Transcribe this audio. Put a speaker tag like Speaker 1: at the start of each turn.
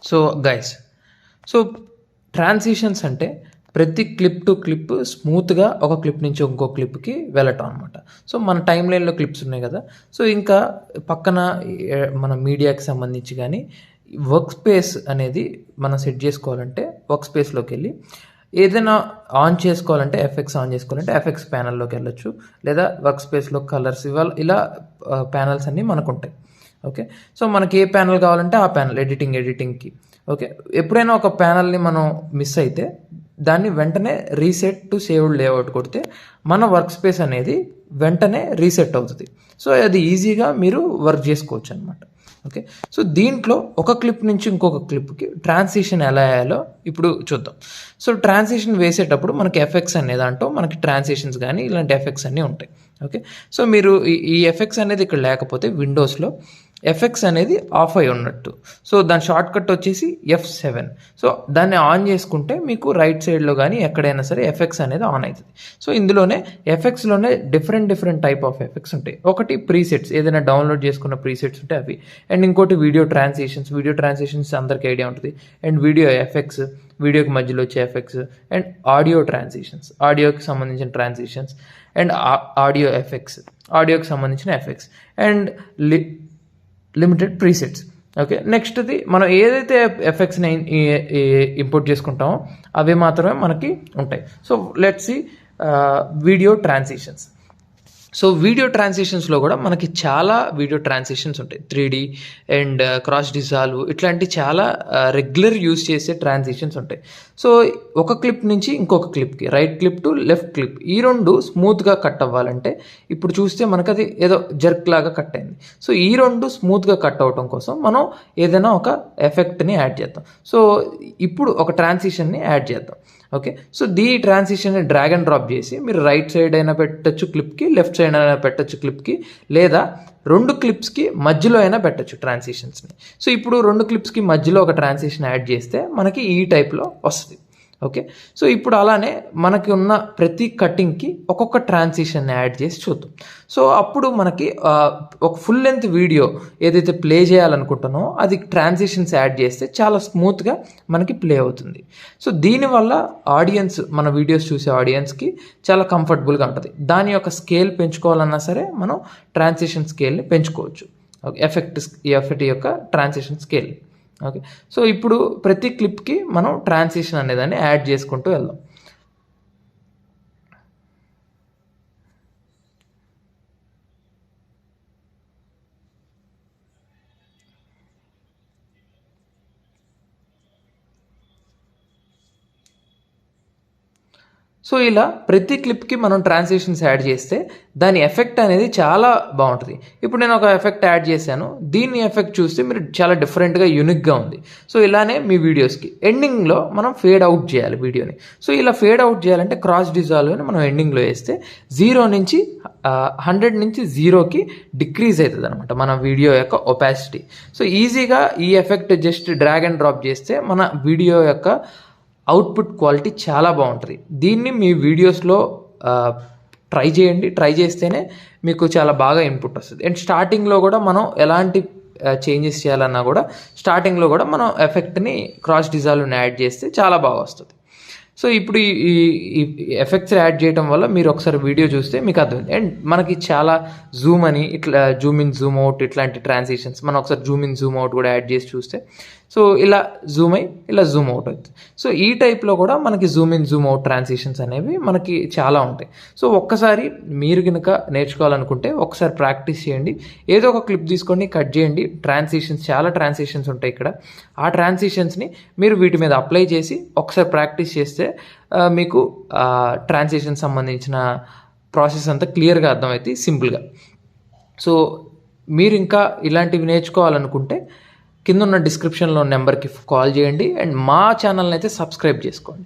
Speaker 1: So guys, so transitions అంటే ప్రతి clip to clip స్మూత్గా ఒక క్లిప్ నుంచి ఇంకో క్లిప్కి వెళ్ళటం అనమాట. సో మన టైం లైన్లో క్లిప్స్ ఉన్నాయి కదా, సో ఇంకా పక్కన మన మీడియాకి సంబంధించి కానీ వర్క్ స్పేస్ అనేది మనం సెట్ చేసుకోవాలంటే వర్క్ స్పేస్లోకి వెళ్ళి ఏదైనా ఆన్ చేసుకోవాలంటే ఎఫెక్ట్స్ ఆన్ చేసుకోవాలంటే ఎఫెక్ట్స్ ప్యానల్లోకి వెళ్ళొచ్చు, లేదా వర్క్ స్పేస్లో కలర్స్ ఇలా ప్యానల్స్ అన్నీ మనకు ఉంటాయి. ఓకే, సో మనకి ఏ ప్యానల్ కావాలంటే ఆ ప్యానల్ ఎడిటింగ్కి. ఓకే, ఎప్పుడైనా ఒక ప్యానల్ని మనం మిస్ అయితే దాన్ని వెంటనే రీసెట్ టు సేవ్డ్ లేఅవుట్ కొడితే మన వర్క్ స్పేస్ అనేది వెంటనే రీసెట్ అవుతుంది. సో అది ఈజీగా మీరు వర్క్ చేసుకోవచ్చు అనమాట. ఓకే, సో దీంట్లో ఒక క్లిప్ నుంచి ఇంకొక క్లిప్కి ట్రాన్సిషన్ ఎలా వేయాలో ఇప్పుడు చూద్దాం. సో ట్రాన్సిషన్ వేసేటప్పుడు మనకి ఎఫెక్ట్స్ అనే దాంట్లో మనకి ట్రాన్సిషన్స్ కానీ ఇలాంటి ఎఫెక్ట్స్ అన్నీ ఉంటాయి. ఓకే, సో మీరు ఈ ఎఫెక్ట్స్ అనేది ఇక్కడ లేకపోతే విండోస్లో ఎఫెక్ట్స్ అనేది ఆఫ్ అయి ఉన్నట్టు. సో దాని షార్ట్ కట్ వచ్చేసి F7. సో దాన్ని ఆన్ చేసుకుంటే మీకు రైట్ సైడ్లో కానీ ఎక్కడైనా సరే ఎఫెక్ట్స్ అనేది ఆన్ అవుతుంది. సో ఇందులోనే ఎఫెక్ట్స్లోనే డిఫరెంట్ టైప్ ఆఫ్ ఎఫెక్ట్స్ ఉంటాయి. ఒకటి ప్రీసెట్స్, ఏదైనా డౌన్లోడ్ చేసుకున్న ప్రీసెట్స్ ఉంటాయి అవి. అండ్ ఇంకోటి వీడియో ట్రాన్సిషన్స్ అందరికీ ఐడియా ఉంటుంది. అండ్ వీడియో ఎఫెక్ట్స్, వీడియోకి మధ్యలో వచ్చే ఎఫెక్ట్స్. అండ్ ఆడియో ట్రాన్సిషన్స్, ఆడియోకి సంబంధించిన ట్రాన్సిషన్స్. అండ్ ఆడియో ఎఫెక్ట్స్, ఆడియోకి సంబంధించిన effects. And limited presets. Okay, నెక్స్ట్ది మనం ఏదైతే ఎఫెక్ట్స్ని ఇంపోర్ట్ చేసుకుంటామో అవి మాత్రమే మనకి ఉంటాయి. So let's see video transitions. So video ట్రాన్సిషన్స్లో కూడా మనకి చాలా వీడియో ట్రాన్సిషన్స్ ఉంటాయి. 3D అండ్ క్రాస్ డిజాల్వ్ ఇట్లాంటి చాలా రెగ్యులర్ యూజ్ చేసే ట్రాన్సిషన్స్ ఉంటాయి. సో ఒక క్లిప్ నుంచి ఇంకొక క్లిప్కి, right clip to left clip, ఈ రెండు స్మూత్గా కట్ అవ్వాలంటే ఇప్పుడు చూస్తే మనకు అది ఏదో జర్క్ లాగా కట్ అయింది. సో ఈ రెండు స్మూత్గా కట్ అవటం కోసం మనం ఏదైనా ఒక ఎఫెక్ట్ని యాడ్ చేద్దాం. సో ఇప్పుడు ఒక ట్రాన్సిషన్ని యాడ్ చేద్దాం. ఓకే, సో ఈ ట్రాన్సిషన్ని డ్రాగ్ అండ్ డ్రాప్ చేసి మీరు రైట్ సైడ్ అయినా పెట్టచ్చు క్లిప్కి, లెఫ్ట్ సైడ్ అయినా పెట్టచ్చు క్లిప్కి, లేదా రెండు క్లిప్స్కి మధ్యలో అయినా పెట్టచ్చు ట్రాన్సిషన్స్ని. సో ఇప్పుడు రెండు క్లిప్స్కి మధ్యలో ఒక ట్రాన్సిషన్ యాడ్ చేస్తే మనకి ఈ టైప్లో వస్తుంది. ఓకే, సో ఇప్పుడు అలానే మనకి ఉన్న ప్రతి కటింగ్కి ఒక్కొక్క ట్రాన్సిషన్ యాడ్ చేసి చూద్దాం. సో అప్పుడు మనకి ఒక ఫుల్ లెంత్ వీడియో ఏదైతే ప్లే చేయాలనుకుంటున్నామో అది ట్రాన్సిషన్స్ యాడ్ చేస్తే చాలా స్మూత్గా మనకి ప్లే అవుతుంది. సో దీనివల్ల ఆడియన్స్, మన వీడియోస్ చూసే ఆడియన్స్కి చాలా కంఫర్టబుల్గా ఉంటుంది. దాని యొక్క స్కేల్ పెంచుకోవాలన్నా సరే మనం ట్రాన్సిషన్ స్కేల్ని పెంచుకోవచ్చు. ఓకే, ఎఫెక్ట్ యొక్క ట్రాన్సిషన్ స్కేల్. ఓకే, సో ఇప్పుడు ప్రతి క్లిప్కి మనం ట్రాన్సిషన్ అనేదాన్ని యాడ్ చేసుకుంటూ వెళ్దాం. సో ఇలా ప్రతి క్లిప్కి మనం ట్రాన్సిషన్స్ యాడ్ చేస్తే దాని ఎఫెక్ట్ అనేది చాలా బాగుంటుంది. ఇప్పుడు నేను ఒక ఎఫెక్ట్ యాడ్ చేశాను, దీన్ని ఎఫెక్ట్ చూస్తే మీరు చాలా డిఫరెంట్గా యూనిక్గా ఉంది. సో ఇలానే మీ వీడియోస్కి ఎండింగ్లో మనం ఫేడ్ అవుట్ చేయాలి వీడియోని. సో ఇలా ఫేడ్ అవుట్ చేయాలంటే క్రాస్ డిజాల్వ్ని మనం ఎండింగ్లో వేస్తే 0 నుంచి 100 నుంచి 0కి డిక్రీజ్ అవుతుంది అనమాట మన వీడియో యొక్క ఒపాసిటీ. సో ఈజీగా ఈ effect just drag and drop చేస్తే మన వీడియో యొక్క అవుట్పుట్ క్వాలిటీ చాలా బాగుంటుంది. దీన్ని మీ వీడియోస్లో ట్రై చేయండి. ట్రై చేస్తేనే మీకు చాలా బాగా ఇన్పుట్ వస్తుంది. అండ్ స్టార్టింగ్లో కూడా మనం ఎలాంటి చేంజెస్ చేయాలన్నా కూడా స్టార్టింగ్లో కూడా మనం ఎఫెక్ట్ని క్రాస్ డిజాల్వ్ని యాడ్ చేస్తే చాలా బాగా వస్తుంది. సో ఇప్పుడు ఈ ఎఫెక్ట్స్ యాడ్ చేయడం వల్ల మీరు ఒకసారి వీడియో చూస్తే మీకు అర్థమైంది. అండ్ మనకి చాలా జూమ్ అని, ఇట్లా జూమ్ ఇన్ జూమ్ అవుట్ ఇట్లాంటి ట్రాన్సిషన్స్ మనం ఒకసారి జూమ్ ఇన్ జూమ్ అవుట్ కూడా యాడ్ చేసి చూస్తే సో ఇలా జూమ్ అయ్యి ఇలా జూమ్ అవుట్ అవుతుంది. సో ఈ టైప్లో కూడా మనకి Zoom in Zoom out transitions అనేవి మనకి చాలా ఉంటాయి. సో ఒక్కసారి మీరు కనుక నేర్చుకోవాలనుకుంటే ఒకసారి ప్రాక్టీస్ చేయండి. ఏదో ఒక క్లిప్ తీసుకోండి, కట్ చేయండి. చాలా ట్రాన్సిషన్స్ ఉంటాయి ఇక్కడ. ఆ ట్రాన్సిషన్స్ని మీరు వీటి మీద అప్లై చేసి ఒకసారి ప్రాక్టీస్ చేస్తే మీకు ట్రాన్సిషన్ సంబంధించిన ప్రాసెస్ అంతా క్లియర్గా అర్థమవుతుంది, సింపుల్గా. సో మీరు ఇంకా ఇలాంటివి నేర్చుకోవాలనుకుంటే కింద ఉన్న డిస్క్రిప్షన్లో నెంబర్కి కాల్ చేయండి. అండ్ మా ఛానల్ని అయితే సబ్స్క్రైబ్ చేసుకోండి.